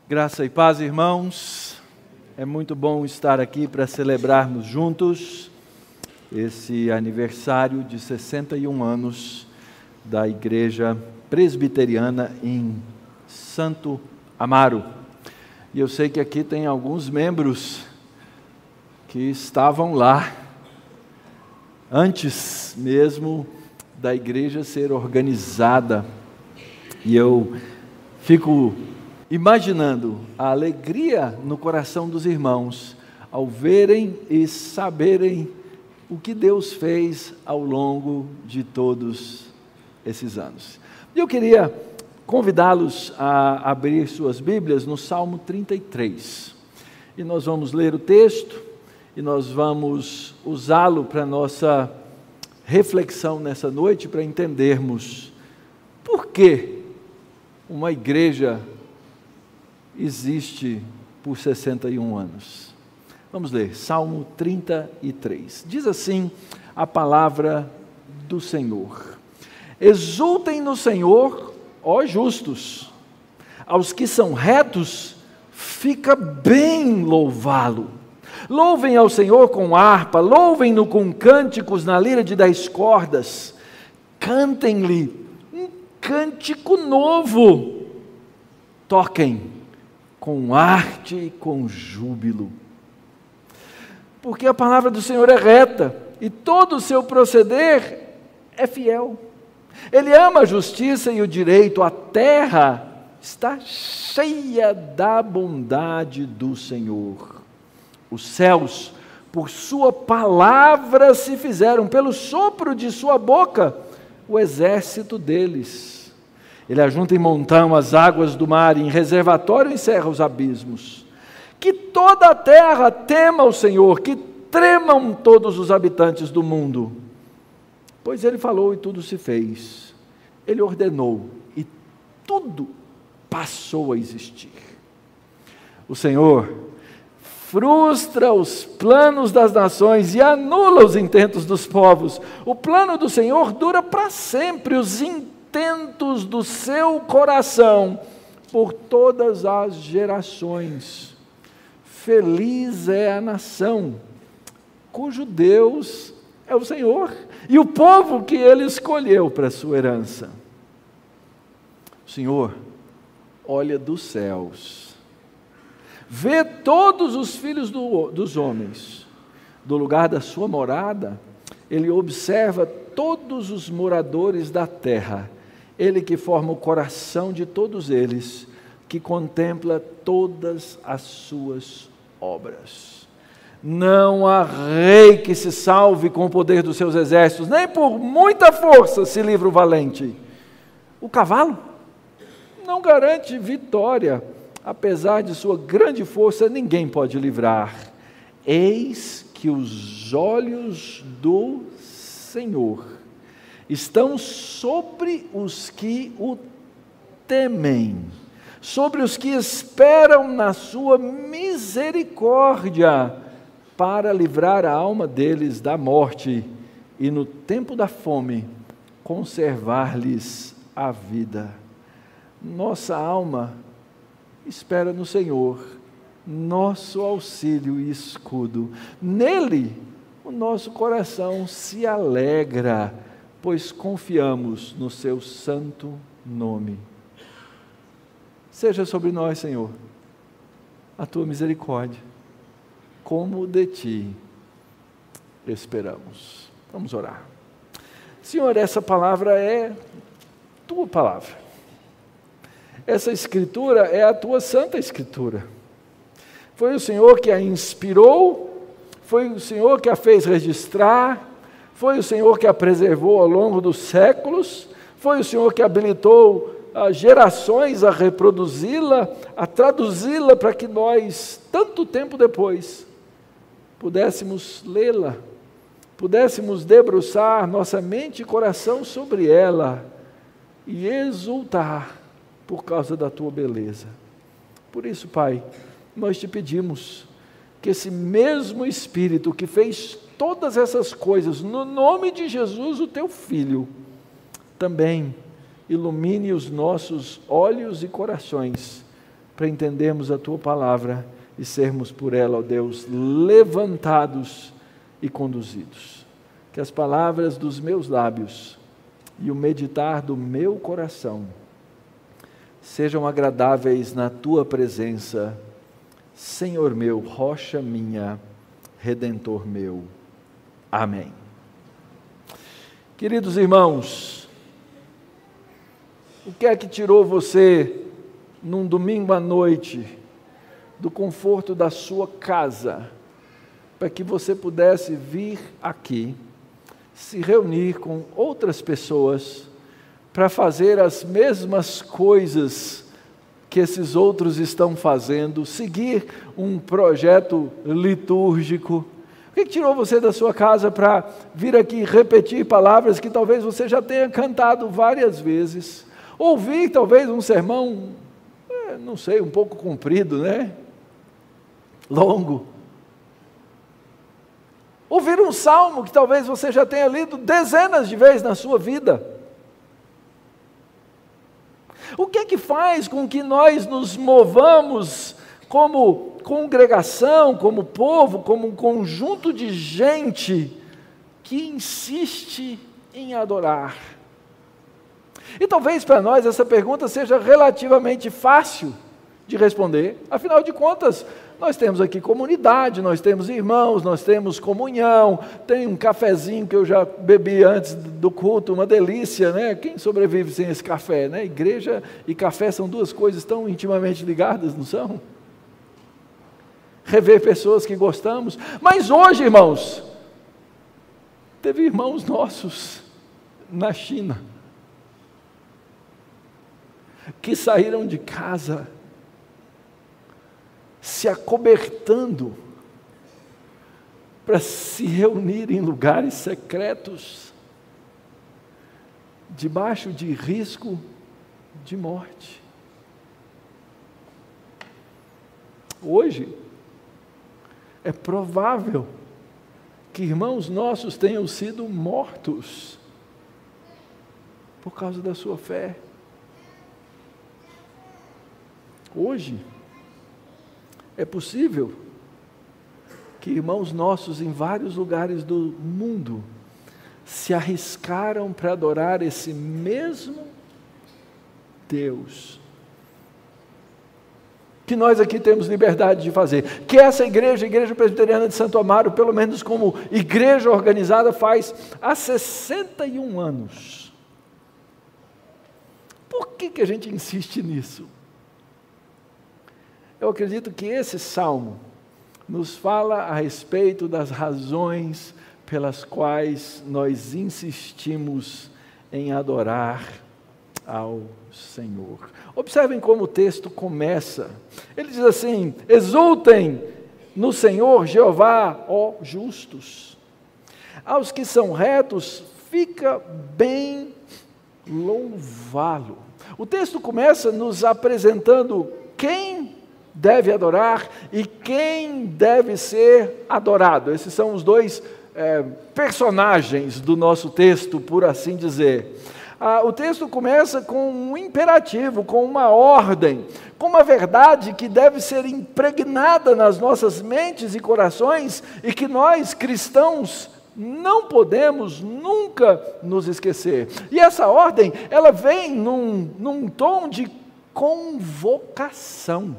Graça e paz, irmãos. É muito bom estar aqui para celebrarmos juntos esse aniversário de 61 anos da Igreja Presbiteriana em Santo Amaro. E eu sei que aqui tem alguns membros que estavam lá antes mesmo da igreja ser organizada. E eu fico imaginando a alegria no coração dos irmãos ao verem e saberem o que Deus fez ao longo de todos esses anos. E eu queria convidá-los a abrir suas Bíblias no Salmo 33. E nós vamos ler o texto e nós vamos usá-lo para nossa reflexão nessa noite, para entendermos por que uma igreja existe por 61 anos. Vamos ler, Salmo 33. Diz assim a palavra do Senhor: exultem no Senhor, ó justos, aos que são retos, fica bem louvá-lo. Louvem ao Senhor com harpa, louvem-no com cânticos na lira de 10 cordas, cantem-lhe um cântico novo, toquem com arte e com júbilo. Porque a palavra do Senhor é reta, e todo o seu proceder é fiel. Ele ama a justiça e o direito, a terra está cheia da bondade do Senhor. Os céus, por sua palavra se fizeram, pelo sopro de sua boca, o exército deles. Ele ajunta em montão as águas do mar, e em reservatório encerra os abismos. Que toda a terra tema o Senhor, que tremam todos os habitantes do mundo. Pois Ele falou e tudo se fez. Ele ordenou e tudo passou a existir. O Senhor frustra os planos das nações e anula os intentos dos povos. O plano do Senhor dura para sempre, os intentos do seu coração por todas as gerações. Feliz é a nação cujo Deus é o Senhor e o povo que Ele escolheu para a sua herança. O Senhor olha dos céus, vê todos os filhos dos homens, do lugar da sua morada, Ele observa todos os moradores da terra. Ele que forma o coração de todos eles, que contempla todas as suas obras. Não há rei que se salve com o poder dos seus exércitos, nem por muita força se livra o valente. O cavalo não garante vitória, apesar de sua grande força, ninguém pode livrar. Eis que os olhos do Senhor estão sobre os que o temem, sobre os que esperam na sua misericórdia, para livrar a alma deles da morte e no tempo da fome conservar-lhes a vida. Nossa alma espera no Senhor, nosso auxílio e escudo. Nele o nosso coração se alegra, pois confiamos no seu santo nome. Seja sobre nós, Senhor, a tua misericórdia, como de ti esperamos. Vamos orar. Senhor, essa palavra é tua palavra. Essa escritura é a tua santa escritura. Foi o Senhor que a inspirou, foi o Senhor que a fez registrar, foi o Senhor que a preservou ao longo dos séculos, foi o Senhor que habilitou gerações a reproduzi-la, a traduzi-la para que nós, tanto tempo depois, pudéssemos lê-la, pudéssemos debruçar nossa mente e coração sobre ela e exultar por causa da tua beleza. Por isso, Pai, nós te pedimos que esse mesmo Espírito que fez todas essas coisas no nome de Jesus, o teu Filho, também ilumine os nossos olhos e corações para entendermos a Tua palavra e sermos por ela, ó Deus, levantados e conduzidos. Que as palavras dos meus lábios e o meditar do meu coração sejam agradáveis na Tua presença, Senhor meu, rocha minha, Redentor meu. Amém. Queridos irmãos, o que é que tirou você, num domingo à noite, do conforto da sua casa, para que você pudesse vir aqui, se reunir com outras pessoas, para fazer as mesmas coisas que esses outros estão fazendo, seguir um projeto litúrgico? O que tirou você da sua casa para vir aqui repetir palavras que talvez você já tenha cantado várias vezes? Ouvir talvez um sermão, não sei, um pouco comprido, né? Longo. Ouvir um salmo que talvez você já tenha lido dezenas de vezes na sua vida. O que é que faz com que nós nos movamos como congregação, como povo, como um conjunto de gente que insiste em adorar? E talvez para nós essa pergunta seja relativamente fácil de responder, afinal de contas, nós temos aqui comunidade, nós temos irmãos, nós temos comunhão, tem um cafezinho que eu já bebi antes do culto, uma delícia, né? Quem sobrevive sem esse café, né? Igreja e café são duas coisas tão intimamente ligadas, não são? Rever pessoas que gostamos, mas hoje, irmãos, teve irmãos nossos na China, que saíram de casa, se acobertando para se reunir em lugares secretos, debaixo de risco de morte. Hoje, é provável que irmãos nossos tenham sido mortos por causa da sua fé. Hoje, é possível que irmãos nossos em vários lugares do mundo se arriscaram para adorar esse mesmo Deus que nós aqui temos liberdade de fazer, que essa igreja, a Igreja Presbiteriana de Santo Amaro, pelo menos como igreja organizada, faz há 61 anos. Por que a gente insiste nisso? Eu acredito que esse salmo nos fala a respeito das razões pelas quais nós insistimos em adorar ao Senhor. Observem como o texto começa. Ele diz assim: exultem no Senhor Jeová, ó justos. Aos que são retos, fica bem louvá-lo. O texto começa nos apresentando quem deve adorar e quem deve ser adorado. Esses são os dois personagens do nosso texto, por assim dizer. O texto começa com um imperativo, com uma ordem, com uma verdade que deve ser impregnada nas nossas mentes e corações e que nós, cristãos, não podemos nunca nos esquecer. E essa ordem, ela vem num tom de convocação.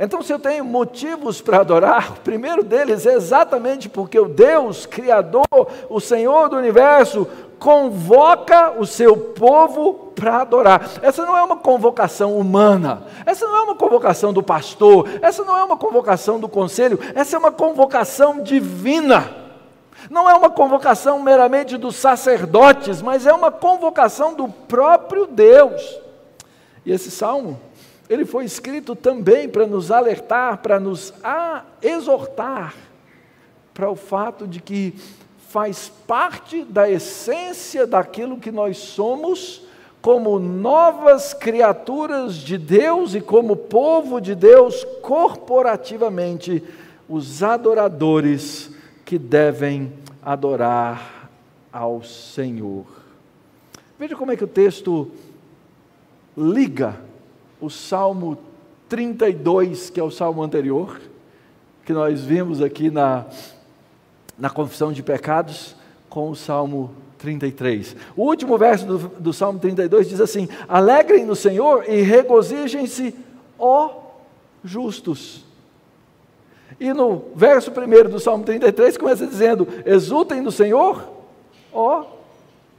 Então, se eu tenho motivos para adorar, o primeiro deles é exatamente porque o Deus, Criador, o Senhor do Universo, convoca o seu povo para adorar. Essa não é uma convocação humana, essa não é uma convocação do pastor, essa não é uma convocação do conselho, essa é uma convocação divina. Não é uma convocação meramente dos sacerdotes, mas é uma convocação do próprio Deus. E esse salmo, ele foi escrito também para nos alertar, para nos exortar para o fato de que faz parte da essência daquilo que nós somos, como novas criaturas de Deus e como povo de Deus, corporativamente, os adoradores que devem adorar ao Senhor. Veja como é que o texto liga o Salmo 32, que é o Salmo anterior, que nós vimos aqui na confissão de pecados, com o Salmo 33. O último verso do Salmo 32 diz assim: alegrem no Senhor e regozijem-se, ó justos. E no verso 1 do Salmo 33 começa dizendo: exultem no Senhor, ó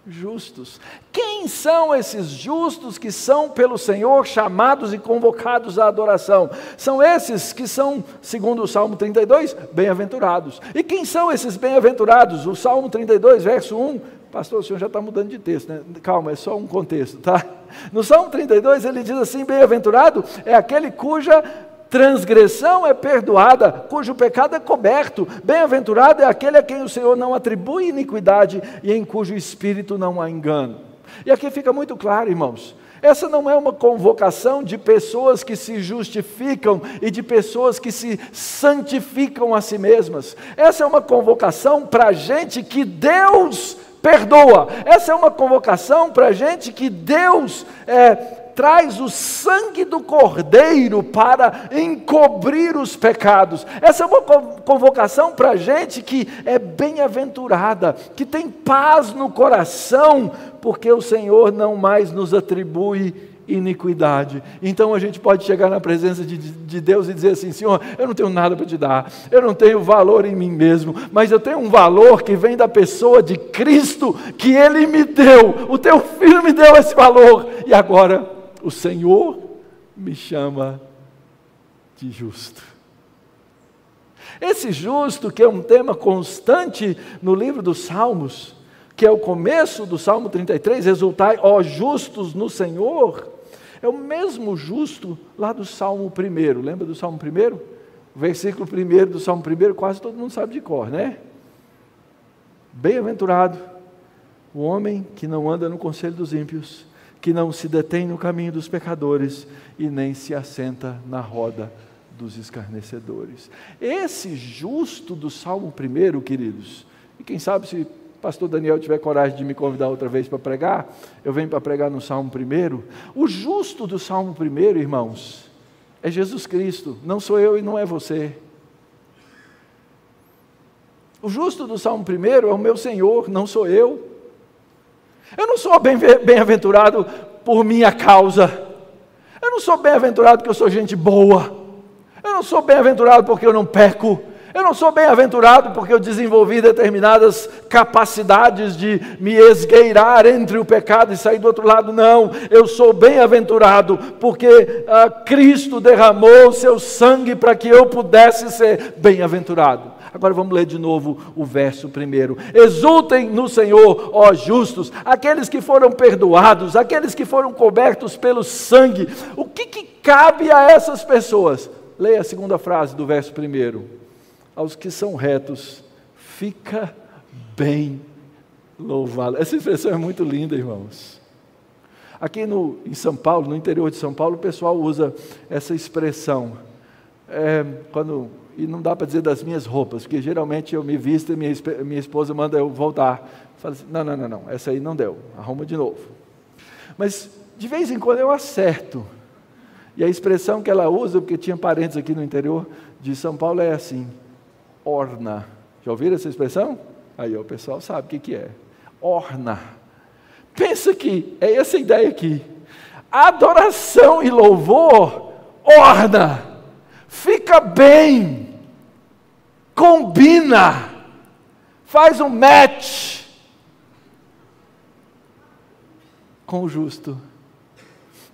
justos. Quem são esses justos que são pelo Senhor chamados e convocados à adoração? São esses que são, segundo o Salmo 32, bem-aventurados. E quem são esses bem-aventurados? O Salmo 32, verso 1, pastor, o senhor já está mudando de texto, né? Calma, é só um contexto, tá? No Salmo 32 ele diz assim: bem-aventurado é aquele cuja transgressão é perdoada, cujo pecado é coberto. Bem-aventurado é aquele a quem o Senhor não atribui iniquidade e em cujo espírito não há engano. E aqui fica muito claro, irmãos, essa não é uma convocação de pessoas que se justificam e de pessoas que se santificam a si mesmas. Essa é uma convocação para gente que Deus perdoa. Essa é uma convocação para gente que Deus traz o sangue do Cordeiro para encobrir os pecados. Essa é uma convocação para gente que é bem-aventurada, que tem paz no coração, porque o Senhor não mais nos atribui iniquidade. Então a gente pode chegar na presença de Deus e dizer assim: Senhor, eu não tenho nada para te dar, eu não tenho valor em mim mesmo, mas eu tenho um valor que vem da pessoa de Cristo, que Ele me deu, o teu Filho me deu esse valor, e agora o Senhor me chama de justo. Esse justo, que é um tema constante no livro dos Salmos, que é o começo do Salmo 33, exultai, ó justos no Senhor, é o mesmo justo lá do Salmo 1, lembra do Salmo 1? O versículo 1 do Salmo 1, quase todo mundo sabe de cor, né? Bem-aventurado o homem que não anda no conselho dos ímpios, que não se detém no caminho dos pecadores e nem se assenta na roda dos escarnecedores. Esse justo do Salmo 1, queridos, e quem sabe se o pastor Daniel tiver coragem de me convidar outra vez para pregar, eu venho para pregar no Salmo 1. O justo do Salmo 1, irmãos, é Jesus Cristo, não sou eu e não é você. O justo do Salmo 1 é o meu Senhor, não sou eu. Eu não sou bem-aventurado por minha causa. Eu não sou bem-aventurado porque eu sou gente boa. Eu não sou bem-aventurado porque eu não peco. Eu não sou bem-aventurado porque eu desenvolvi determinadas capacidades de me esgueirar entre o pecado e sair do outro lado. Não, eu sou bem-aventurado porque Cristo derramou o seu sangue para que eu pudesse ser bem-aventurado. Agora vamos ler de novo o verso 1. Exultem no Senhor, ó justos, aqueles que foram perdoados, aqueles que foram cobertos pelo sangue. O que cabe a essas pessoas? Leia a segunda frase do verso 1. Aos que são retos, fica bem louvado. Essa expressão é muito linda, irmãos. Aqui em São Paulo, no interior de São Paulo, o pessoal usa essa expressão. E não dá para dizer das minhas roupas, porque geralmente eu me visto e minha esposa manda eu voltar. Fala assim, não, essa aí não deu, arruma de novo. Mas de vez em quando eu acerto. E a expressão que ela usa, porque tinha parentes aqui no interior de São Paulo, é assim: orna. Já ouviram essa expressão? Aí o pessoal sabe o que é. Orna. Pensa que é essa ideia aqui. Adoração e louvor orna, fica bem, combina, faz um match com o justo.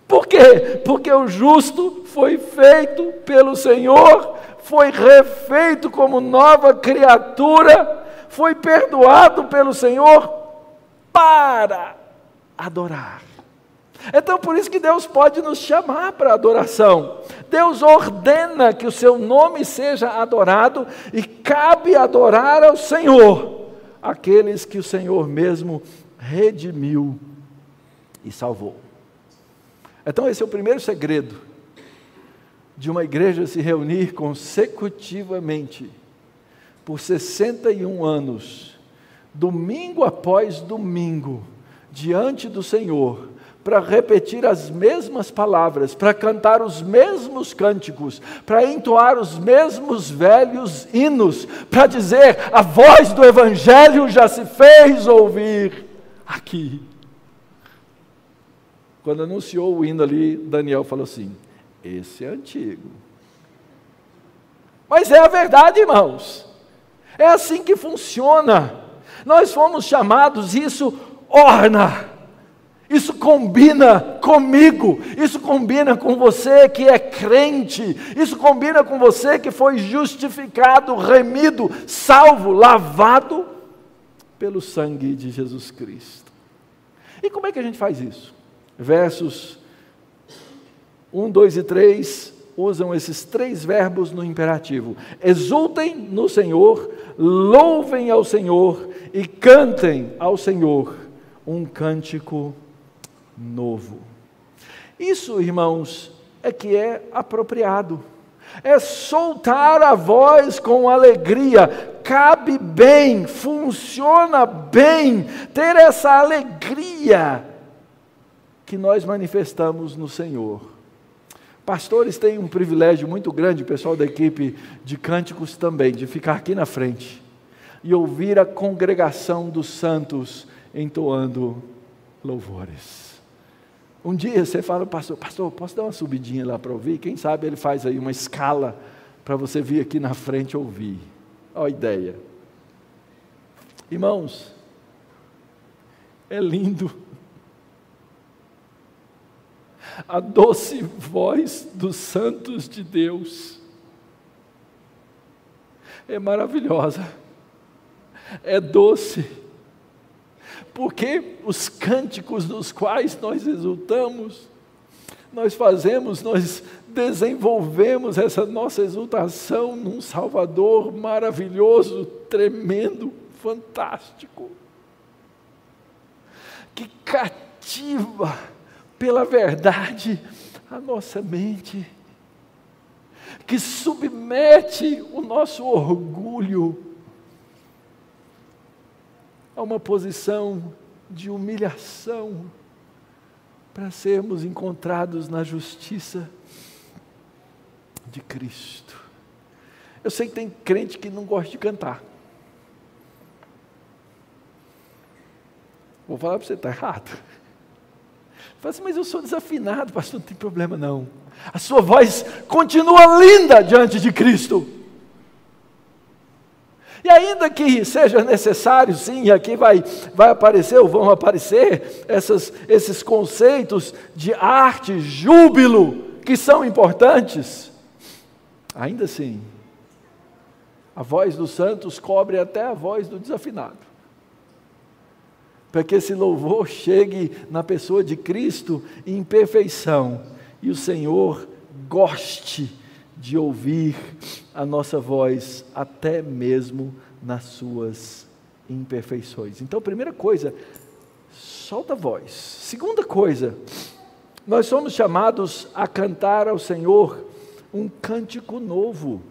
Por quê? Porque o justo foi feito pelo Senhor, foi refeito como nova criatura, foi perdoado pelo Senhor para adorar. Então por isso que Deus pode nos chamar para adoração. Deus ordena que o seu nome seja adorado e cabe adorar ao Senhor, aqueles que o Senhor mesmo redimiu e salvou. Então esse é o primeiro segredo de uma igreja se reunir consecutivamente por 61 anos, domingo após domingo, diante do Senhor, para repetir as mesmas palavras, para cantar os mesmos cânticos, para entoar os mesmos velhos hinos, para dizer: a voz do Evangelho já se fez ouvir aqui. Quando anunciou o hino ali, Daniel falou assim: esse é antigo. Mas é a verdade, irmãos. É assim que funciona. Nós fomos chamados, isso orna. Isso combina comigo, isso combina com você que é crente, isso combina com você que foi justificado, remido, salvo, lavado pelo sangue de Jesus Cristo. E como é que a gente faz isso? Versos 1, 2 e 3 usam esses 3 verbos no imperativo: exultem no Senhor, louvem ao Senhor e cantem ao Senhor um cântico novo. Isso, irmãos, é que é apropriado, é soltar a voz com alegria, cabe bem, funciona bem, ter essa alegria que nós manifestamos no Senhor. Pastores têm um privilégio muito grande, o pessoal da equipe de cânticos também, de ficar aqui na frente e ouvir a congregação dos santos entoando louvores. Um dia você fala: pastor, posso dar uma subidinha lá para ouvir? Quem sabe ele faz aí uma escala para você vir aqui na frente ouvir. Olha a ideia. Irmãos, é lindo. A doce voz dos santos de Deus é maravilhosa, é doce, porque os cânticos nos quais nós exultamos, nós desenvolvemos essa nossa exultação num Salvador maravilhoso, tremendo, fantástico, que cativa pela verdade a nossa mente, que submete o nosso orgulho a uma posição de humilhação, para sermos encontrados na justiça de Cristo. Eu sei que tem crente que não gosta de cantar. Vou falar para você: está errado. Fala assim: mas eu sou desafinado, pastor. Não tem problema não, a sua voz continua linda diante de Cristo. E ainda que seja necessário, sim, e aqui vai aparecer, ou vão aparecer, esses conceitos de arte, júbilo, que são importantes, ainda assim, a voz dos santos cobre até a voz do desafinado, para que esse louvor chegue na pessoa de Cristo em perfeição, e o Senhor goste de ouvir a nossa voz, até mesmo nas suas imperfeições. Então, primeira coisa, solta a voz. Segunda coisa, nós somos chamados a cantar ao Senhor um cântico novo.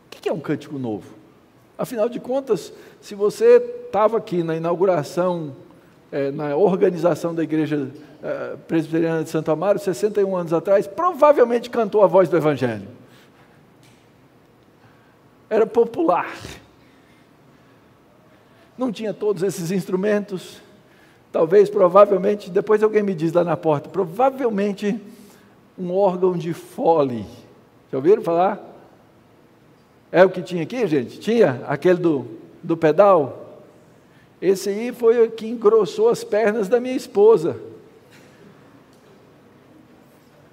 O que é um cântico novo? Afinal de contas, se você estava aqui na inauguração, na organização da igreja presbiteriana de Santo Amaro, 61 anos atrás, provavelmente cantou a voz do Evangelho. Era popular. Não tinha todos esses instrumentos. Talvez, provavelmente, depois alguém me diz lá na porta, provavelmente um órgão de fole. Já ouviram falar? É o que tinha aqui, gente? Tinha aquele do pedal? Esse aí foi o que engrossou as pernas da minha esposa,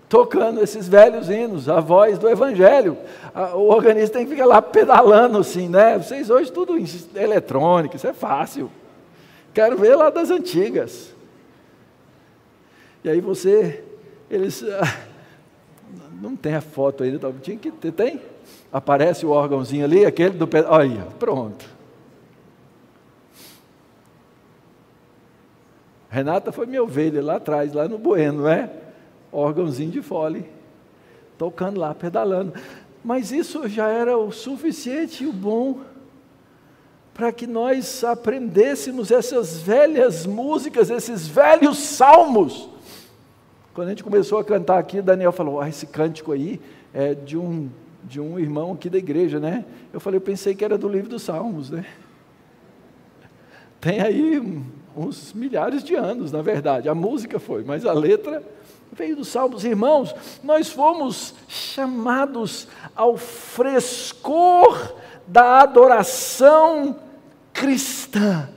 tocando esses velhos hinos, a voz do Evangelho. O organista tem que ficar lá pedalando assim, né? Vocês hoje tudo eletrônico, isso é fácil. Quero ver lá das antigas. E aí eles não tem a foto ainda, tinha que ter, tem? Aparece o órgãozinho ali, aquele do pedal, olha, pronto. Renata foi minha ovelha lá atrás, lá no Bueno, não é? Órgãozinho de fole, tocando lá, pedalando. Mas isso já era o suficiente e o bom para que nós aprendêssemos essas velhas músicas, esses velhos salmos. Quando a gente começou a cantar aqui, Daniel falou, esse cântico aí é de um irmão aqui da igreja, né? Eu pensei que era do livro dos Salmos, né? Tem aí uns milhares de anos, na verdade, a música foi, mas a letra veio dos Salmos. Irmãos, nós fomos chamados ao frescor da adoração cristã.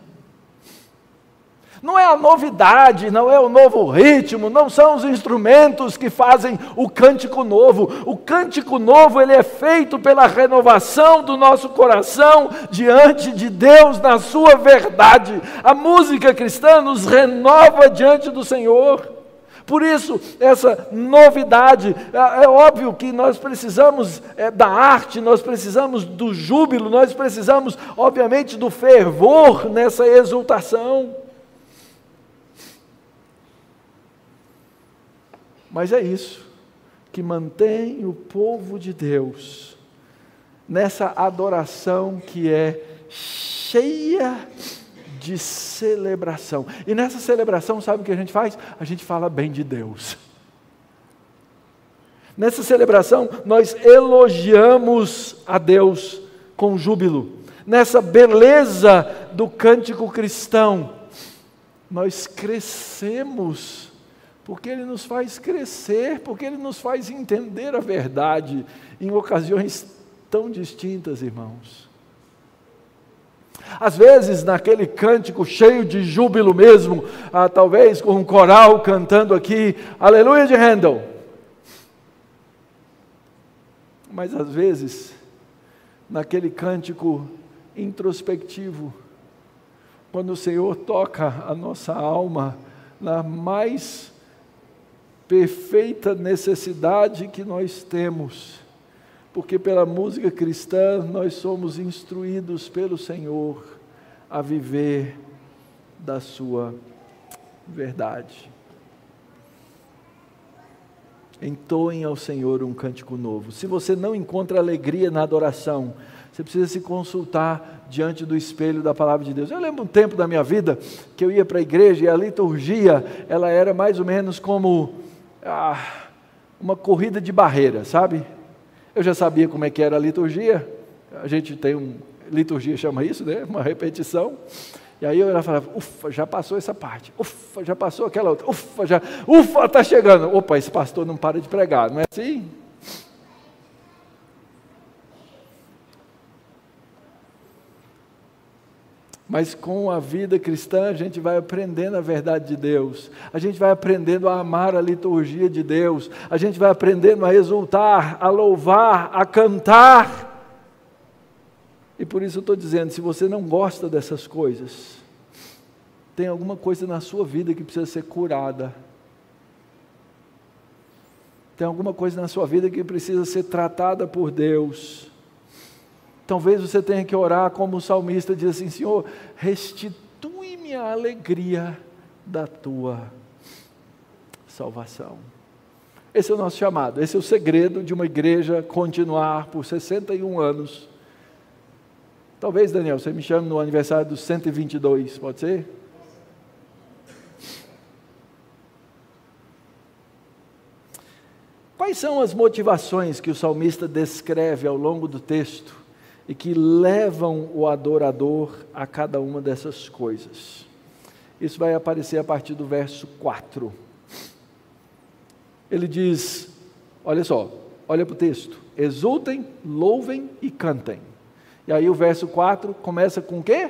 Não é a novidade, não é o novo ritmo, não são os instrumentos que fazem o cântico novo. O cântico novo, ele é feito pela renovação do nosso coração diante de Deus na sua verdade. A música cristã nos renova diante do Senhor. Por isso, essa novidade, é óbvio que nós precisamos da arte, nós precisamos do júbilo, nós precisamos, obviamente, do fervor nessa exultação. Mas é isso que mantém o povo de Deus nessa adoração que é cheia de celebração. E nessa celebração, sabe o que a gente faz? A gente fala bem de Deus. Nessa celebração, nós elogiamos a Deus com júbilo. Nessa beleza do cântico cristão, nós crescemos, porque Ele nos faz crescer, porque Ele nos faz entender a verdade em ocasiões tão distintas, irmãos. Às vezes, naquele cântico cheio de júbilo mesmo, talvez com um coral cantando aqui, Aleluia de Handel. Mas às vezes, naquele cântico introspectivo, quando o Senhor toca a nossa alma na mais perfeita necessidade que nós temos, porque pela música cristã nós somos instruídos pelo Senhor a viver da sua verdade. Entoem ao Senhor um cântico novo. Se você não encontra alegria na adoração, você precisa se consultar diante do espelho da palavra de Deus. Eu lembro um tempo da minha vida que eu ia para a igreja e a liturgia, ela era mais ou menos como uma corrida de barreira, sabe? Eu já sabia como é que era a liturgia, a gente tem liturgia chama isso, né? Uma repetição, e aí eu falava, ufa, já passou essa parte, ufa, já passou aquela outra, ufa, está chegando, opa, esse pastor não para de pregar, não é assim? Mas com a vida cristã a gente vai aprendendo a verdade de Deus, a gente vai aprendendo a amar a liturgia de Deus, a gente vai aprendendo a exultar, a louvar, a cantar. E por isso eu estou dizendo, se você não gosta dessas coisas, tem alguma coisa na sua vida que precisa ser curada. Tem alguma coisa na sua vida que precisa ser tratada por Deus. Talvez você tenha que orar como o salmista diz assim, Senhor, restitui-me a alegria da tua salvação. Esse é o nosso chamado, esse é o segredo de uma igreja continuar por 61 anos. Talvez, Daniel, você me chame no aniversário dos 122, pode ser? Quais são as motivações que o salmista descreve ao longo do texto e que levam o adorador a cada uma dessas coisas? Isso vai aparecer a partir do verso 4. Ele diz, olha só, olha para o texto, exultem, louvem e cantem. E aí o verso 4 começa com o quê?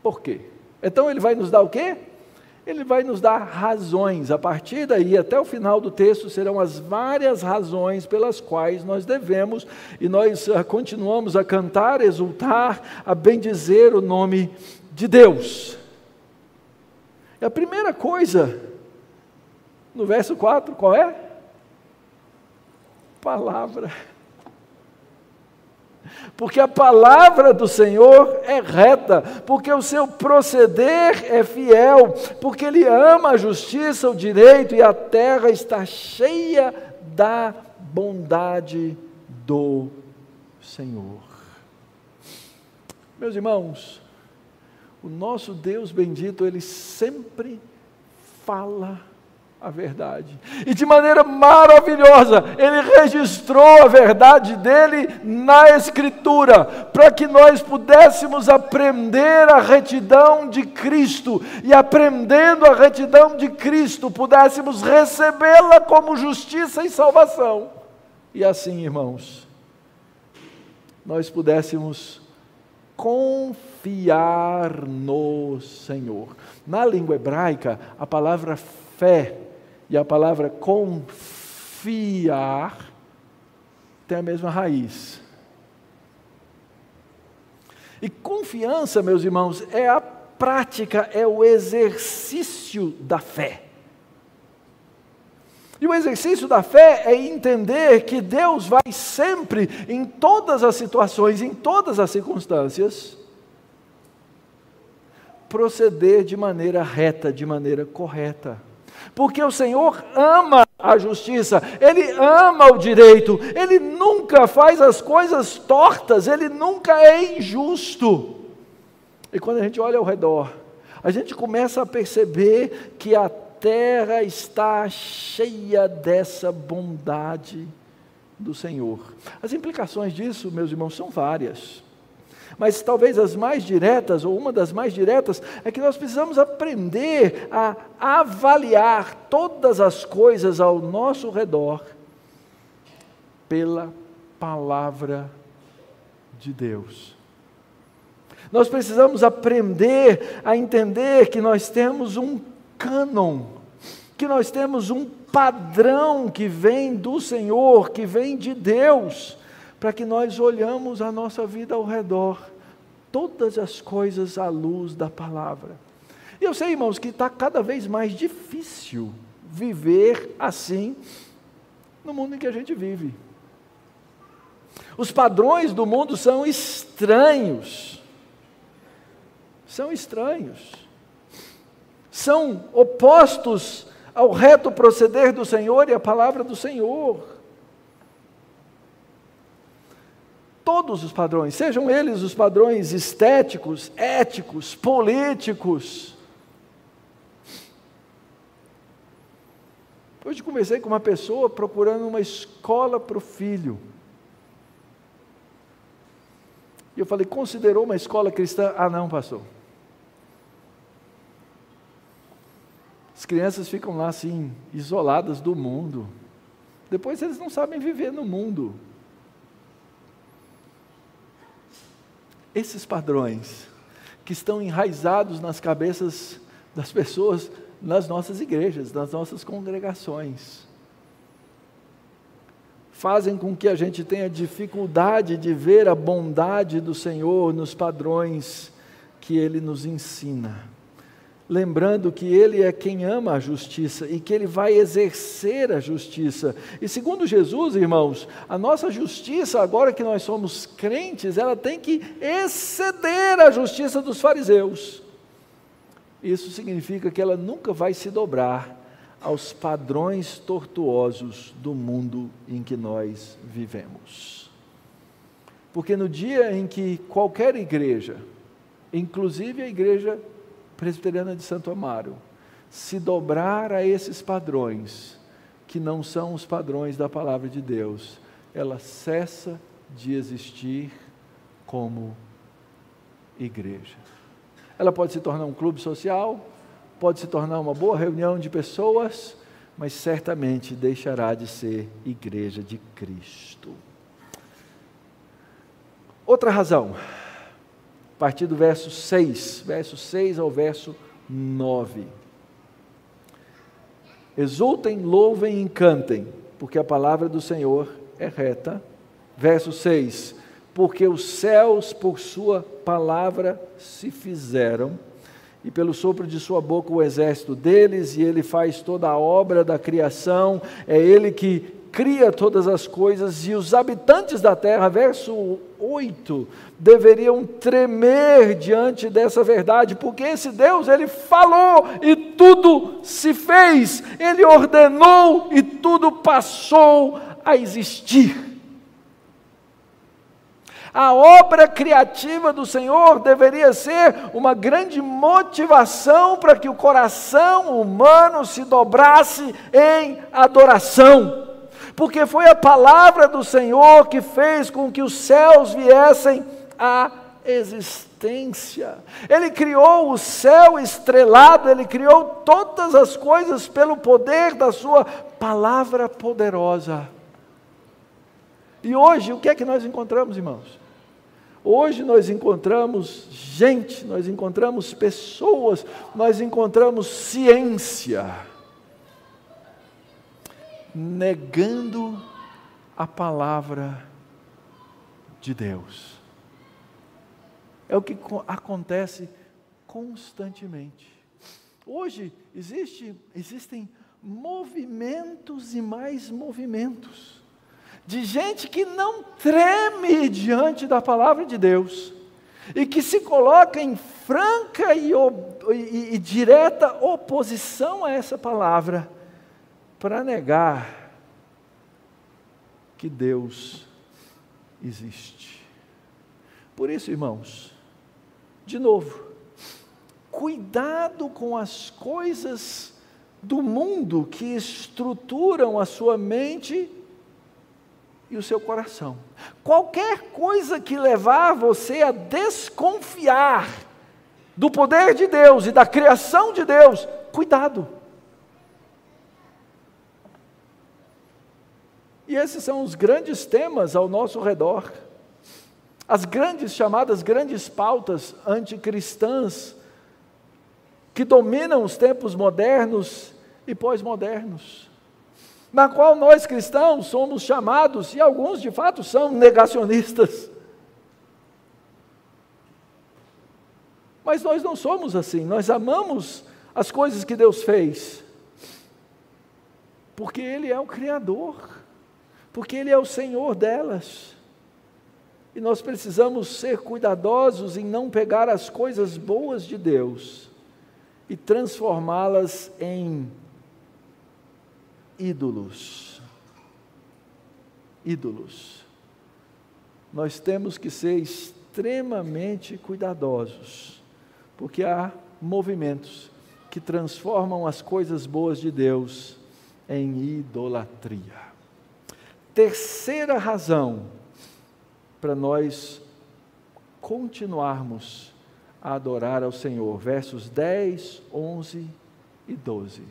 Por quê? Então ele vai nos dar o quê? Ele vai nos dar razões. A partir daí, até o final do texto, serão as várias razões pelas quais nós devemos, e nós continuamos a cantar, exultar, a bendizer o nome de Deus. E a primeira coisa, no verso 4, qual é? Palavra. Porque a palavra do Senhor é reta, porque o seu proceder é fiel, porque Ele ama a justiça, o direito, e a terra está cheia da bondade do Senhor. Meus irmãos, o nosso Deus bendito, Ele sempre fala a verdade. E de maneira maravilhosa, Ele registrou a verdade dEle na Escritura, para que nós pudéssemos aprender a retidão de Cristo, e aprendendo a retidão de Cristo, pudéssemos recebê-la como justiça e salvação. E assim, irmãos, nós pudéssemos confiar no Senhor. Na língua hebraica, a palavra fé e a palavra confiar tem a mesma raiz. E confiança, meus irmãos, é a prática, é o exercício da fé. E o exercício da fé é entender que Deus vai sempre, em todas as situações, em todas as circunstâncias, proceder de maneira reta, de maneira correta. Porque o Senhor ama a justiça, Ele ama o direito, Ele nunca faz as coisas tortas, Ele nunca é injusto. E quando a gente olha ao redor, a gente começa a perceber que a terra está cheia dessa bondade do Senhor. As implicações disso, meus irmãos, são várias. Mas talvez as mais diretas, ou uma das mais diretas, é que nós precisamos aprender a avaliar todas as coisas ao nosso redor pela palavra de Deus. Nós precisamos aprender a entender que nós temos um cânon, que nós temos um padrão que vem do Senhor, que vem de Deus, para que nós olhamos a nossa vida ao redor, todas as coisas à luz da palavra. E eu sei, irmãos, que está cada vez mais difícil viver assim no mundo em que a gente vive. Os padrões do mundo são estranhos. São estranhos. São opostos ao reto proceder do Senhor e à palavra do Senhor. Todos os padrões, sejam eles os padrões estéticos, éticos, políticos. Hoje conversei com uma pessoa procurando uma escola para o filho. E eu falei, considerou uma escola cristã? Ah, não, pastor. As crianças ficam lá assim, isoladas do mundo. Depois eles não sabem viver no mundo. Esses padrões que estão enraizados nas cabeças das pessoas, nas nossas igrejas, nas nossas congregações, fazem com que a gente tenha dificuldade de ver a bondade do Senhor nos padrões que Ele nos ensina. Lembrando que Ele é quem ama a justiça e que Ele vai exercer a justiça. E segundo Jesus, irmãos, a nossa justiça, agora que nós somos crentes, ela tem que exceder a justiça dos fariseus. Isso significa que ela nunca vai se dobrar aos padrões tortuosos do mundo em que nós vivemos. Porque no dia em que qualquer igreja, inclusive a igreja presbiteriana de Santo Amaro, se dobrar a esses padrões, que não são os padrões da palavra de Deus, ela cessa de existir como igreja. Ela pode se tornar um clube social, pode se tornar uma boa reunião de pessoas, mas certamente deixará de ser igreja de Cristo. Outra razão, a partir do verso 6 ao verso 9. Exultem, louvem e cantem, porque a palavra do Senhor é reta. Verso 6, porque os céus por sua palavra se fizeram, e pelo sopro de sua boca o exército deles, e ele faz toda a obra da criação, é ele que cria todas as coisas, e os habitantes da terra, verso 8, deveriam tremer diante dessa verdade, porque esse Deus, Ele falou e tudo se fez, Ele ordenou e tudo passou a existir. A obra criativa do Senhor deveria ser uma grande motivação para que o coração humano se dobrasse em adoração. Porque foi a palavra do Senhor que fez com que os céus viessem à existência. Ele criou o céu estrelado, Ele criou todas as coisas pelo poder da sua palavra poderosa. E hoje, o que é que nós encontramos, irmãos? Hoje nós encontramos gente, nós encontramos pessoas, nós encontramos ciência, negando a palavra de Deus. É o que acontece constantemente. Hoje existem movimentos e mais movimentos de gente que não treme diante da palavra de Deus e que se coloca em franca e direta oposição a essa palavra para negar que Deus existe. Por isso, irmãos, de novo, cuidado com as coisas do mundo que estruturam a sua mente e o seu coração. Qualquer coisa que levar você a desconfiar do poder de Deus e da criação de Deus, cuidado. E esses são os grandes temas ao nosso redor. As chamadas grandes pautas anticristãs que dominam os tempos modernos e pós-modernos, na qual nós cristãos somos chamados, e alguns de fato são negacionistas. Mas nós não somos assim, nós amamos as coisas que Deus fez, porque Ele é o Criador, porque Ele é o Senhor delas. E nós precisamos ser cuidadosos em não pegar as coisas boas de Deus e transformá-las em ídolos. Nós temos que ser extremamente cuidadosos, porque há movimentos que transformam as coisas boas de Deus em idolatria. Terceira razão para nós continuarmos a adorar ao Senhor, versos 10, 11 e 12,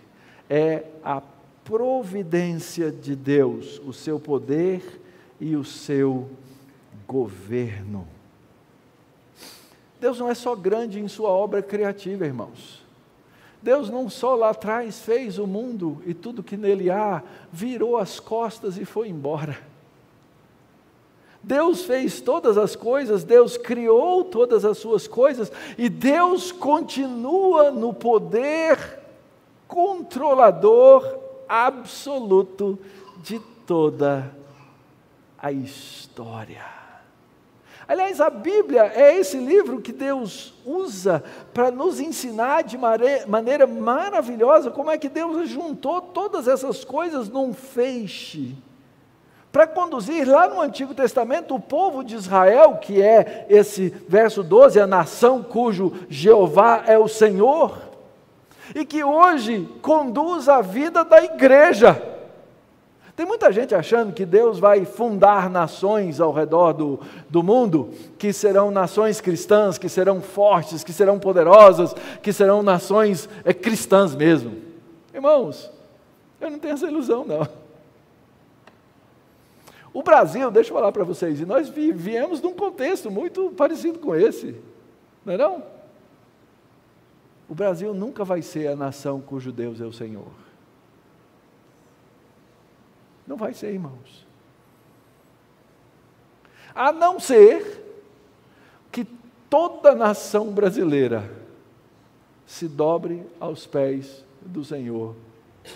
é a providência de Deus, o seu poder e o seu governo. Deus não é só grande em sua obra criativa, irmãos. Deus não só lá atrás fez o mundo e tudo que nele há, virou as costas e foi embora. Deus fez todas as coisas, Deus criou todas as suas coisas, e Deus continua no poder controlador absoluto de toda a história. Aliás, a Bíblia é esse livro que Deus usa para nos ensinar de maneira maravilhosa como é que Deus juntou todas essas coisas num feixe, para conduzir lá no Antigo Testamento o povo de Israel, que é esse verso 12, a nação cujo Jeová é o Senhor, e que hoje conduz a vida da igreja. Tem muita gente achando que Deus vai fundar nações ao redor do mundo, que serão nações cristãs, que serão fortes, que serão poderosas, que serão nações cristãs mesmo. Irmãos, eu não tenho essa ilusão não. O Brasil, deixa eu falar para vocês, e nós viemos num contexto muito parecido com esse, não é não? O Brasil nunca vai ser a nação cujo Deus é o Senhor. Não vai ser, irmãos. A não ser que toda a nação brasileira se dobre aos pés do Senhor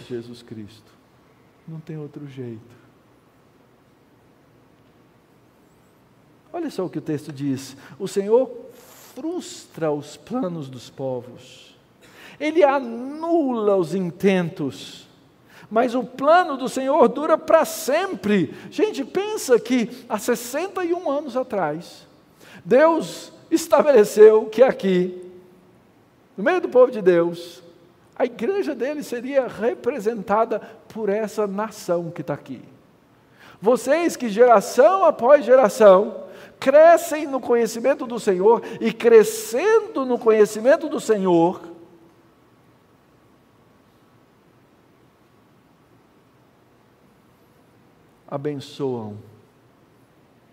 Jesus Cristo. Não tem outro jeito. Olha só o que o texto diz: o Senhor frustra os planos dos povos, Ele anula os intentos, mas o plano do Senhor dura para sempre. Gente, pensa que há 61 anos atrás, Deus estabeleceu que aqui, no meio do povo de Deus, a igreja dele seria representada por essa nação que está aqui. Vocês que geração após geração crescem no conhecimento do Senhor, e crescendo no conhecimento do Senhor, abençoam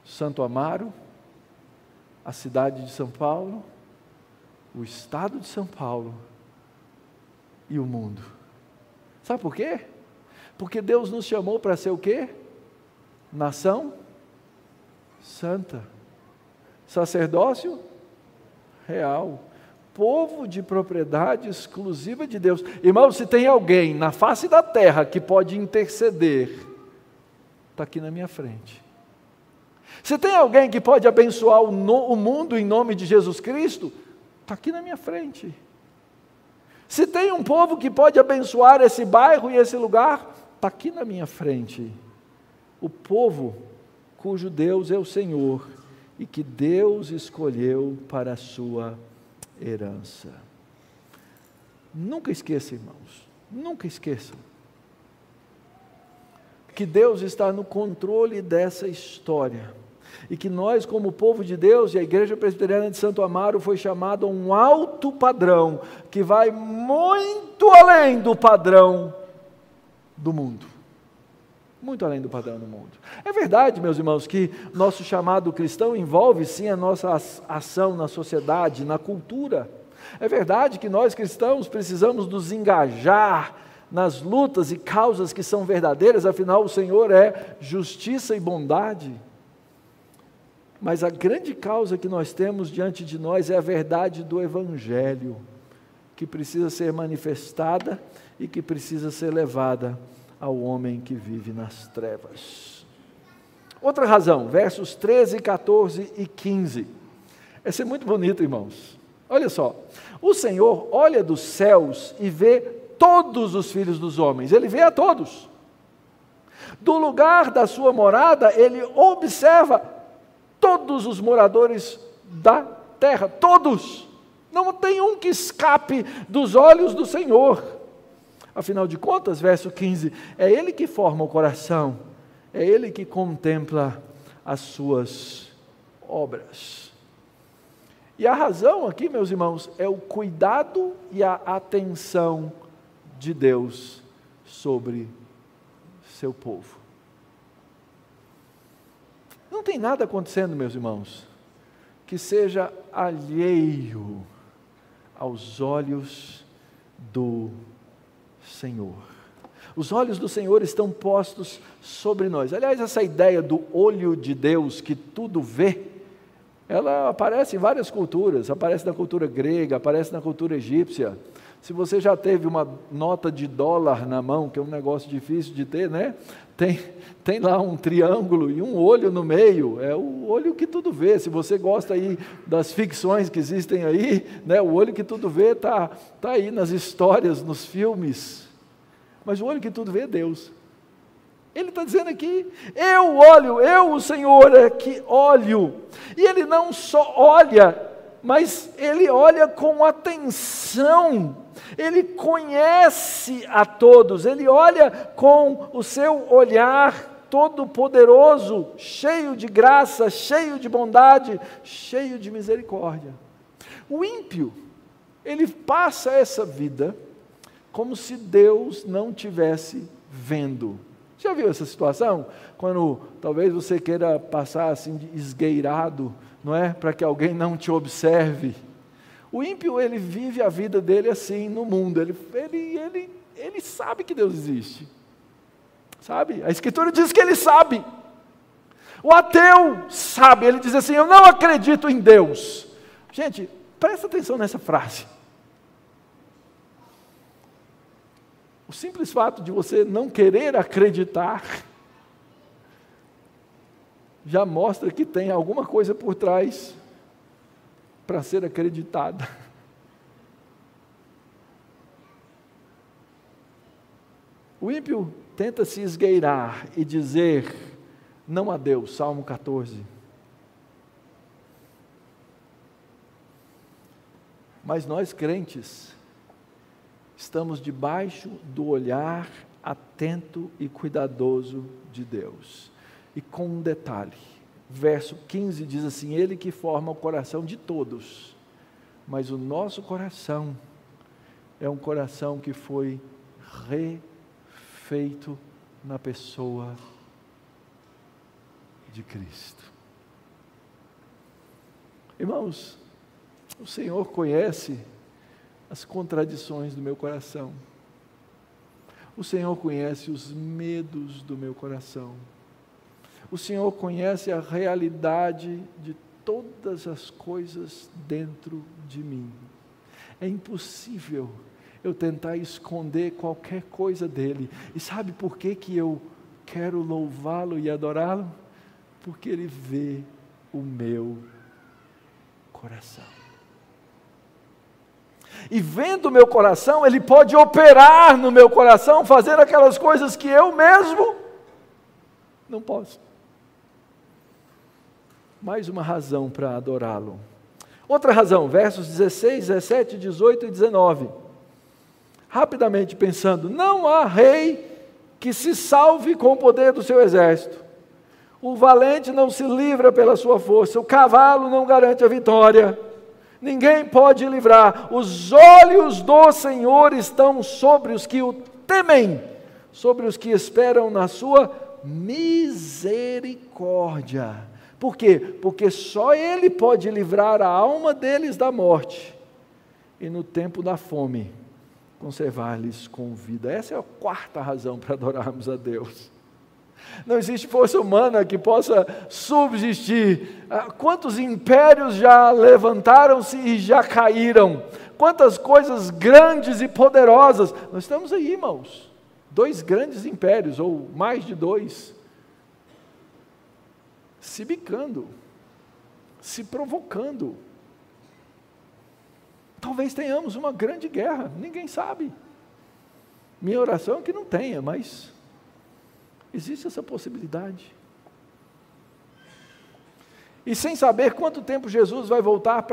Santo Amaro, a cidade de São Paulo, o estado de São Paulo e o mundo. Sabe por quê? Porque Deus nos chamou para ser o quê? Nação santa, sacerdócio real, povo de propriedade exclusiva de Deus. Irmão, se tem alguém na face da terra que pode interceder, está aqui na minha frente. Se tem alguém que pode abençoar o mundo em nome de Jesus Cristo, está aqui na minha frente. Se tem um povo que pode abençoar esse bairro e esse lugar, está aqui na minha frente. O povo cujo Deus é o Senhor e que Deus escolheu para a sua herança. Nunca esqueça, irmãos, nunca esqueçam que Deus está no controle dessa história, e que nós, como povo de Deus, e a Igreja Presbiteriana de Santo Amaro foi chamado a um alto padrão, que vai muito além do padrão do mundo. Muito além do padrão do mundo. É verdade, meus irmãos, que nosso chamado cristão envolve sim a nossa ação na sociedade, na cultura. É verdade que nós cristãos precisamos nos engajar nas lutas e causas que são verdadeiras, afinal o Senhor é justiça e bondade. Mas a grande causa que nós temos diante de nós é a verdade do Evangelho, que precisa ser manifestada e que precisa ser levada ao homem que vive nas trevas. Outra razão, versos 13, 14 e 15. Essa é muito bonito, irmãos. Olha só, o Senhor olha dos céus e vê todos os filhos dos homens, Ele vê a todos. Do lugar da sua morada, Ele observa todos os moradores da terra, todos. Não tem um que escape dos olhos do Senhor. Afinal de contas, verso 15, é Ele que forma o coração, é Ele que contempla as suas obras. E a razão aqui, meus irmãos, é o cuidado e a atenção de Deus sobre seu povo. Não tem nada acontecendo, meus irmãos, que seja alheio aos olhos do Senhor. Os olhos do Senhor estão postos sobre nós. Aliás, essa ideia do olho de Deus que tudo vê, ela aparece em várias culturas, aparece na cultura grega, aparece na cultura egípcia. Se você já teve uma nota de dólar na mão, que é um negócio difícil de ter, né? Tem lá um triângulo e um olho no meio, é o olho que tudo vê. Se você gosta aí das ficções que existem aí, né? O olho que tudo vê tá aí nas histórias, nos filmes. Mas o olho que tudo vê é Deus. Ele está dizendo aqui, eu olho, eu, o Senhor, é que olho. E Ele não só olha, mas Ele olha com atenção. Ele conhece a todos, Ele olha com o seu olhar todo-poderoso, cheio de graça, cheio de bondade, cheio de misericórdia. O ímpio, ele passa essa vida como se Deus não tivesse vendo. Já viu essa situação? Quando talvez você queira passar assim de esgueirado, não é? Para que alguém não te observe. O ímpio, ele vive a vida dele assim no mundo, ele sabe que Deus existe, sabe? A Escritura diz que ele sabe. O ateu sabe, ele diz assim, eu não acredito em Deus. Gente, presta atenção nessa frase. O simples fato de você não querer acreditar, já mostra que tem alguma coisa por trás para ser acreditada. O ímpio tenta se esgueirar e dizer não a Deus, Salmo 14. Mas nós crentes estamos debaixo do olhar atento e cuidadoso de Deus. E com um detalhe, verso 15 diz assim: Ele que forma o coração de todos, mas o nosso coração é um coração que foi refeito na pessoa de Cristo. Irmãos, o Senhor conhece as contradições do meu coração. O Senhor conhece os medos do meu coração. O Senhor conhece a realidade de todas as coisas dentro de mim. É impossível eu tentar esconder qualquer coisa dele. E sabe por que eu quero louvá-lo e adorá-lo? Porque ele vê o meu coração. E vendo o meu coração, ele pode operar no meu coração, fazer aquelas coisas que eu mesmo não posso. Mais uma razão para adorá-lo. Outra razão, versos 16, 17, 18 e 19. Rapidamente pensando, não há rei que se salve com o poder do seu exército. O valente não se livra pela sua força, o cavalo não garante a vitória. Ninguém pode livrar. Os olhos do Senhor estão sobre os que o temem, sobre os que esperam na sua misericórdia. Por quê? Porque só Ele pode livrar a alma deles da morte e no tempo da fome conservar-lhes com vida. Essa é a quarta razão para adorarmos a Deus. Não existe força humana que possa subsistir. Quantos impérios já levantaram-se e já caíram? Quantas coisas grandes e poderosas. Nós estamos aí, irmãos. 2 grandes impérios, ou mais de 2, se bicando, se provocando. Talvez tenhamos uma grande guerra, ninguém sabe. Minha oração é que não tenha, mas existe essa possibilidade. E sem saber quanto tempo Jesus vai voltar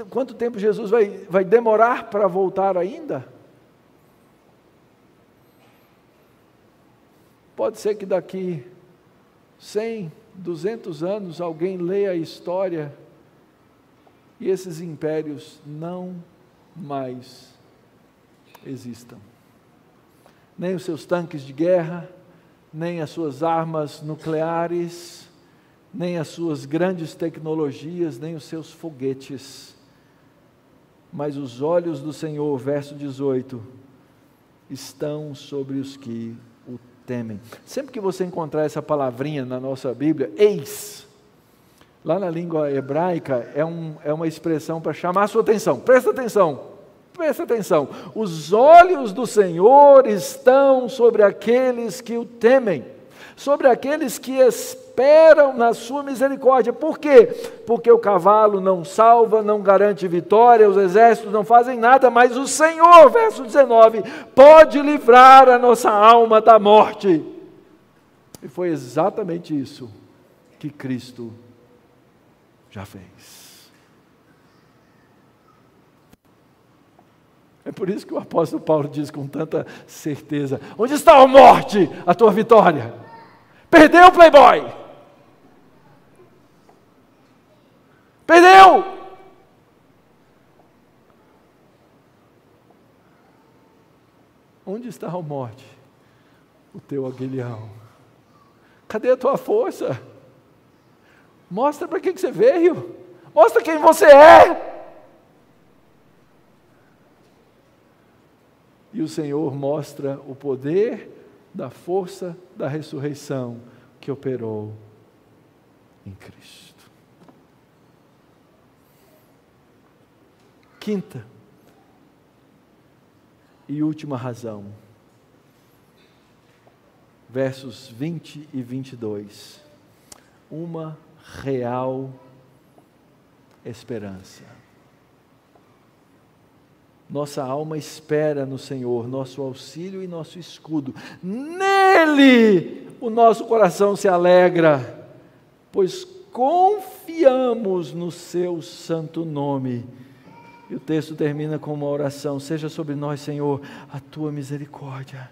quanto tempo Jesus vai demorar para voltar ainda. Pode ser que daqui 100, 200 anos alguém leia a história e esses impérios não mais existam. Nem os seus tanques de guerra, nem as suas armas nucleares, nem as suas grandes tecnologias, nem os seus foguetes. Mas os olhos do Senhor, verso 18, estão sobre os que o temem. Sempre que você encontrar essa palavrinha na nossa Bíblia, eis, lá na língua hebraica, é uma expressão para chamar a sua atenção. Presta atenção. Presta atenção, os olhos do Senhor estão sobre aqueles que o temem, sobre aqueles que esperam na sua misericórdia. Por quê? Porque o cavalo não salva, não garante vitória, os exércitos não fazem nada, mas o Senhor, verso 19, pode livrar a nossa alma da morte. E foi exatamente isso que Cristo já fez. É por isso que o apóstolo Paulo diz com tanta certeza: onde está a morte, a tua vitória? Perdeu o playboy! Perdeu! Onde está a morte? O teu aguilhão. Cadê a tua força? Mostra para que você veio. Mostra quem você é. E o Senhor mostra o poder da força da ressurreição que operou em Cristo. Quinta e última razão, versos 20 e 22. Uma real esperança. Nossa alma espera no Senhor, nosso auxílio e nosso escudo. Nele o nosso coração se alegra, pois confiamos no seu santo nome. E o texto termina com uma oração: seja sobre nós, Senhor, a tua misericórdia,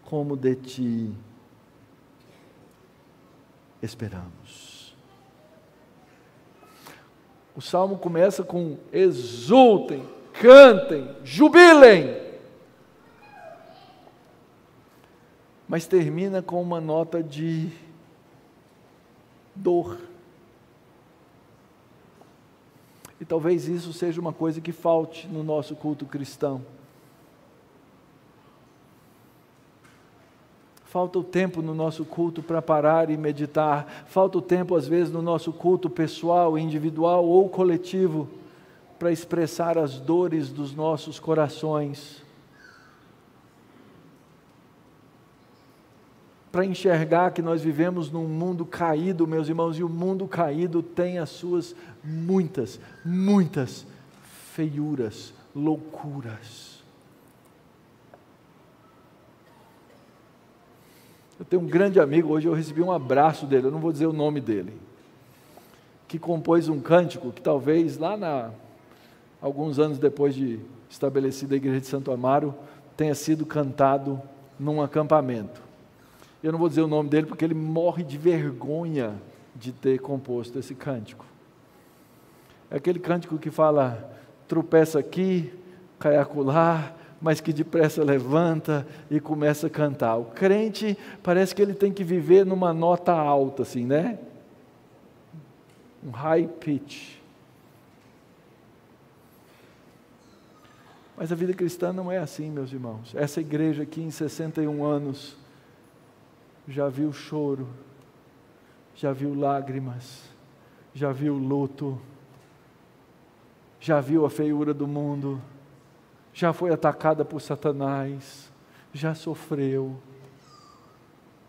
como de ti esperamos. O salmo começa com exultem, cantem, jubilem, mas termina com uma nota de dor. E talvez isso seja uma coisa que falte no nosso culto cristão. Falta o tempo no nosso culto para parar e meditar. Falta o tempo, às vezes, no nosso culto pessoal, individual ou coletivo, para expressar as dores dos nossos corações. Para enxergar que nós vivemos num mundo caído, meus irmãos, e o mundo caído tem as suas muitas feiuras, loucuras. Eu tenho um grande amigo, hoje eu recebi um abraço dele, eu não vou dizer o nome dele, que compôs um cântico que talvez alguns anos depois de estabelecida a igreja de Santo Amaro, tenha sido cantado num acampamento. Eu não vou dizer o nome dele porque ele morre de vergonha de ter composto esse cântico. É aquele cântico que fala: tropeça aqui, cai acolá, mas que depressa levanta e começa a cantar. O crente parece que ele tem que viver numa nota alta, assim, né? Um high pitch. Mas a vida cristã não é assim, meus irmãos. Essa igreja aqui, em 61 anos, já viu choro, já viu lágrimas, já viu luto, já viu a feiura do mundo, já foi atacada por Satanás, já sofreu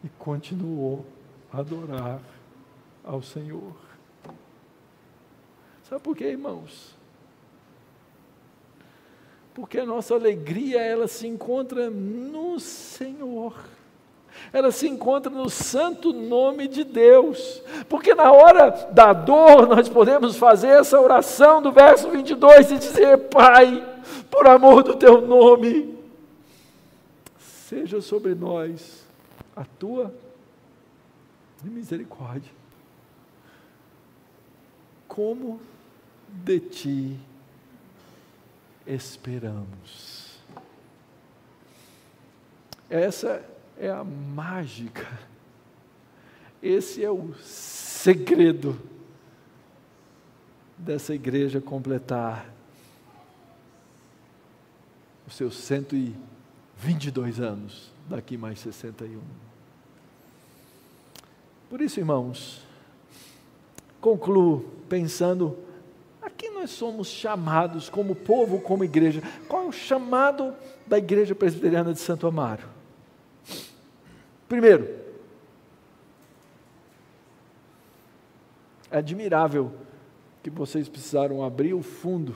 e continuou a adorar ao Senhor. Sabe por quê, irmãos? Porque a nossa alegria, ela se encontra no Senhor. Ela se encontra no santo nome de Deus, porque na hora da dor nós podemos fazer essa oração do verso 22 e dizer: Pai, por amor do teu nome, seja sobre nós a tua misericórdia, como de ti esperamos. Essa é a mágica, esse é o segredo dessa igreja completar os seus 122 anos, daqui mais 61. Por isso, irmãos, concluo pensando, a que nós somos chamados como povo, como igreja? Qual é o chamado da Igreja Presbiteriana de Santo Amaro? Primeiro, é admirável que vocês precisaram abrir o fundo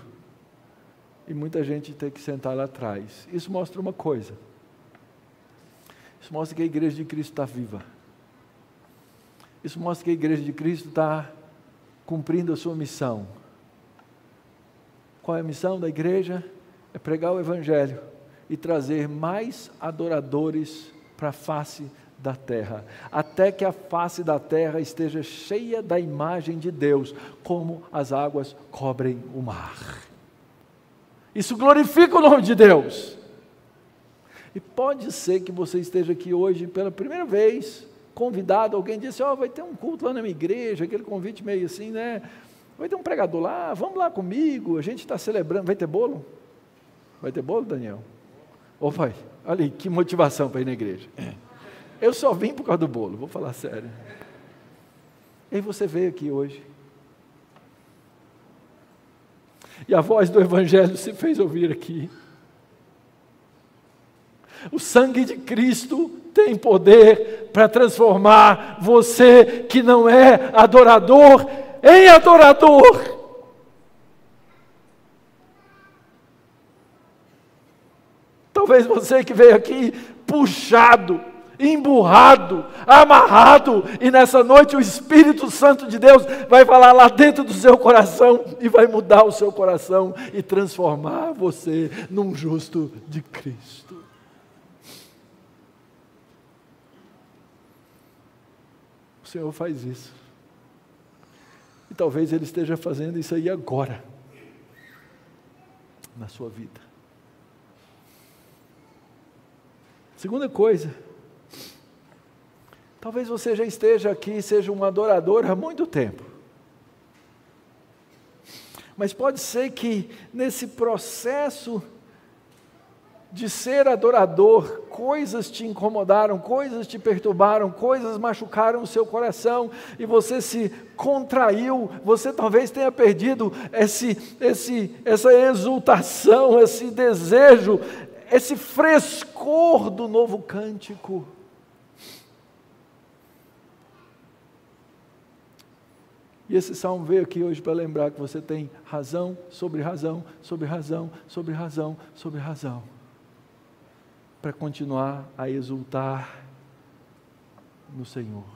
e muita gente ter que sentar lá atrás. Isso mostra uma coisa. Isso mostra que a igreja de Cristo está viva. Isso mostra que a igreja de Cristo está cumprindo a sua missão. Qual é a missão da igreja? É pregar o Evangelho e trazer mais adoradores para a face da terra, até que a face da terra esteja cheia da imagem de Deus, como as águas cobrem o mar. Isso glorifica o nome de Deus. E pode ser que você esteja aqui hoje pela primeira vez, convidado, alguém disse: vai ter um culto lá na minha igreja, aquele convite meio assim, né? Vai ter um pregador lá, vamos lá comigo, a gente está celebrando. Vai ter bolo? Vai ter bolo, Daniel? Ou vai? Olha aí, que motivação para ir na igreja. Eu só vim por causa do bolo, vou falar sério. E aí você veio aqui hoje. E a voz do Evangelho se fez ouvir aqui. O sangue de Cristo tem poder para transformar você que não é adorador em adorador. Talvez você que veio aqui puxado, emburrado, amarrado, e nessa noite o Espírito Santo de Deus vai falar lá dentro do seu coração e vai mudar o seu coração e transformar você num justo de Cristo. O Senhor faz isso. E talvez Ele esteja fazendo isso aí agora, na sua vida. Segunda coisa, talvez você já esteja aqui, seja um adorador há muito tempo. Mas pode ser que nesse processo de ser adorador, coisas te incomodaram, coisas te perturbaram, coisas machucaram o seu coração, e você se contraiu, você talvez tenha perdido essa exultação, esse desejo, esse frescor do novo cântico. E esse salmo veio aqui hoje para lembrar que você tem razão, sobre razão, sobre razão, sobre razão, sobre razão, para continuar a exultar no Senhor.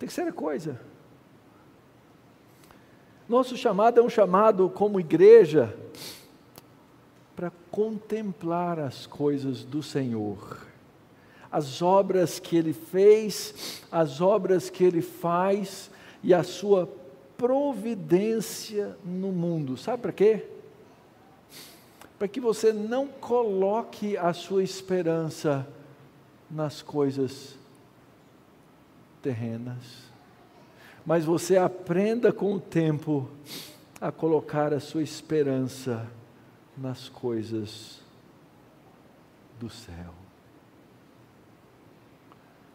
Terceira coisa, nosso chamado é um chamado como igreja para contemplar as coisas do Senhor, as obras que Ele fez, as obras que Ele faz e a sua providência no mundo. Sabe para quê? Para que você não coloque a sua esperança nas coisas terrenas, mas você aprenda com o tempo a colocar a sua esperança nas coisas do céu.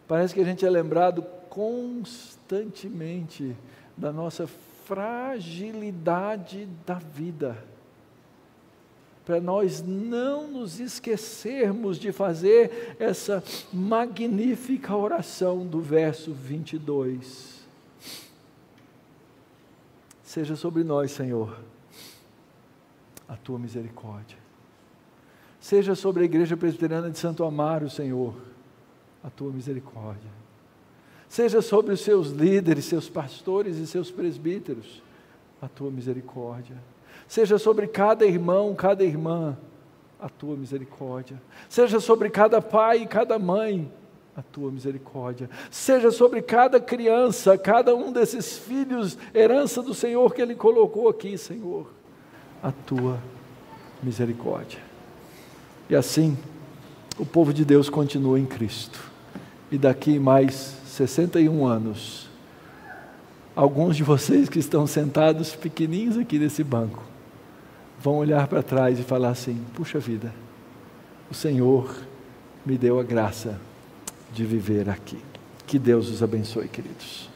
Parece que a gente é lembrado constantemente da nossa fragilidade da vida, para nós não nos esquecermos de fazer essa magnífica oração do verso 22. Seja sobre nós, Senhor, a Tua misericórdia. Seja sobre a Igreja Presbiteriana de Santo Amaro, Senhor, a Tua misericórdia. Seja sobre os seus líderes, seus pastores e seus presbíteros, a Tua misericórdia. Seja sobre cada irmão, cada irmã, a Tua misericórdia. Seja sobre cada pai e cada mãe, a Tua misericórdia. Seja sobre cada criança, cada um desses filhos, herança do Senhor que Ele colocou aqui, Senhor, a Tua misericórdia. E assim, o povo de Deus continua em Cristo. E daqui mais 61 anos, alguns de vocês que estão sentados pequenininhos aqui nesse banco, vão olhar para trás e falar assim: puxa vida, o Senhor me deu a graça de viver aqui. Que Deus os abençoe, queridos.